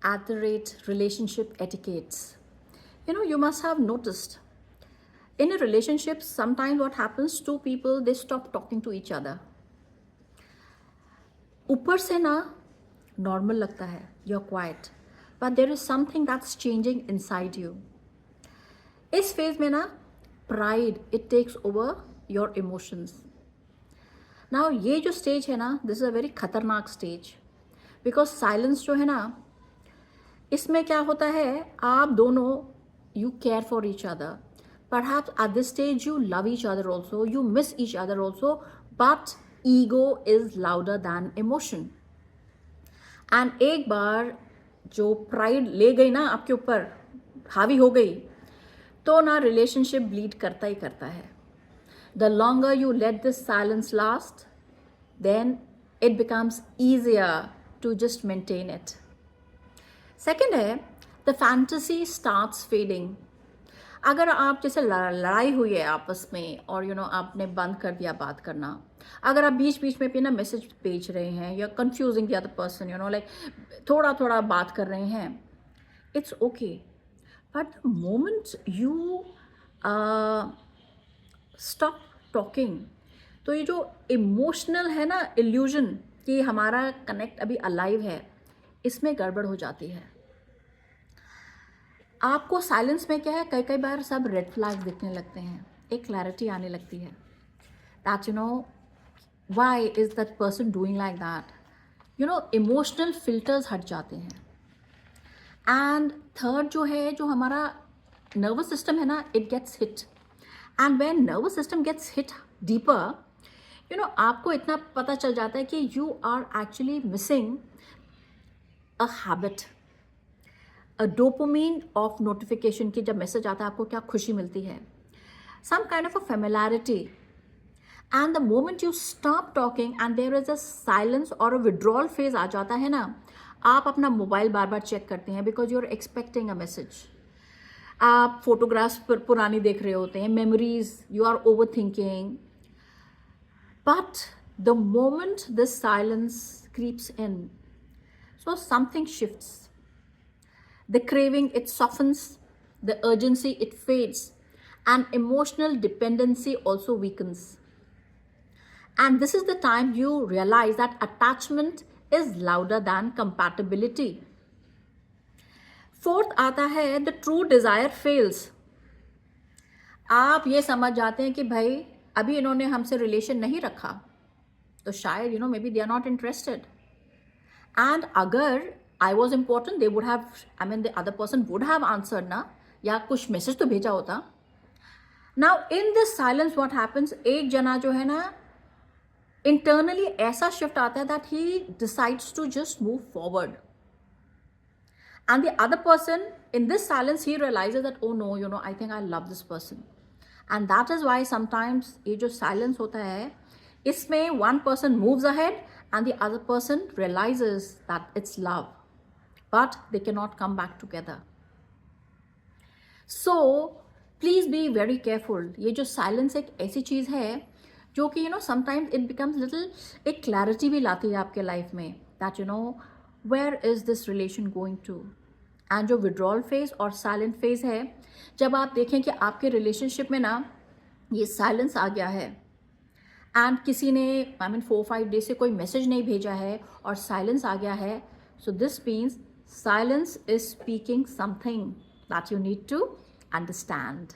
at the rate relationship etiquettes. You must have noticed in a relationship, sometimes what happens, two people they stop talking to each other. ऊपर से ना normal लगता है, you are quite, but there is something that's changing inside you. इस phase में ना pride it takes over your emotions. Now ये जो स्टेज है ना, दिस इज अ वेरी खतरनाक स्टेज, बिकॉज साइलेंस जो है ना, इसमें क्या होता है, आप दोनों you care for each other. Perhaps at this stage you love each other also, you miss each other also, but ego is louder than emotion. And एक बार जो pride ले गई ना आपके ऊपर, हावी हो गई, तो ना relationship bleed करता ही करता है. The longer you let this silence last, then it becomes easier to just maintain it. Second है, the fantasy starts fading. अगर आप जैसे लड़ाई हुई है आपस में और आपने बंद कर दिया बात करना, अगर आप बीच बीच में भी ना मैसेज भेज रहे हैं या confusing the other person, like थोड़ा थोड़ा बात कर रहे हैं, it's okay. But the moment you stop talking, तो ये जो इमोशनल है ना इल्यूजन कि हमारा कनेक्ट अभी अलाइव है, इसमें गड़बड़ हो जाती है. आपको साइलेंस में क्या है, कई कई बार सब रेड फ्लैग दिखने लगते हैं, एक क्लैरिटी आने लगती है that why is that person doing like that. Emotional filters हट जाते हैं. एंड थर्ड जो है, जो हमारा नर्वस सिस्टम है ना, it gets hit. And when nervous system gets hit deeper, आपको इतना पता चल जाता है कि you are actually missing a habit. Dopamine of notification की जब मैसेज आता है, आपको क्या खुशी मिलती है, some kind of a familiarity. And the moment you stop talking and there is a silence और अ विड्रॉल फेज आ जाता है ना, आप अपना मोबाइल बार बार चेक करते हैं because you are expecting a message. आप फोटोग्राफ्स पुरानी देख रहे होते हैं, memories, you are overthinking. But the moment this silence creeps in, so something shifts. The craving, it softens, the urgency, it fades, and emotional dependency also weakens. And this is the time you realize that attachment is louder than compatibility. Fourth आता है, the true desire fails. आप ये समझ जाते हैं कि भाई अभी इन्होंने हमसे रिलेशन नहीं रखा, तो शायद maybe they are not interested. And अगर I was important, they would have, the other person would have answered ना, या कुछ मैसेज तो भेजा होता. Now in this silence what happens, एक जना जो है ना internally ऐसा shift आता है that he decides to just move forward. And the other person in this silence, he realizes that oh no, I think I love this person. And that is why sometimes ये जो silence होता है, इसमें one person moves ahead and the other person realizes that it's love. But they cannot come back together. So please be very careful. ये जो silence एक ऐसी चीज़ है जो कि sometimes it becomes little, एक clarity भी लाती है आपके life में that where is this relation going to. And जो withdrawal phase और silent phase है, जब आप देखें कि आपके relationship में ना ये silence आ गया है and किसी ने 4-5 days से कोई message नहीं भेजा है और silence आ गया है, so this means silence is speaking something that you need to understand.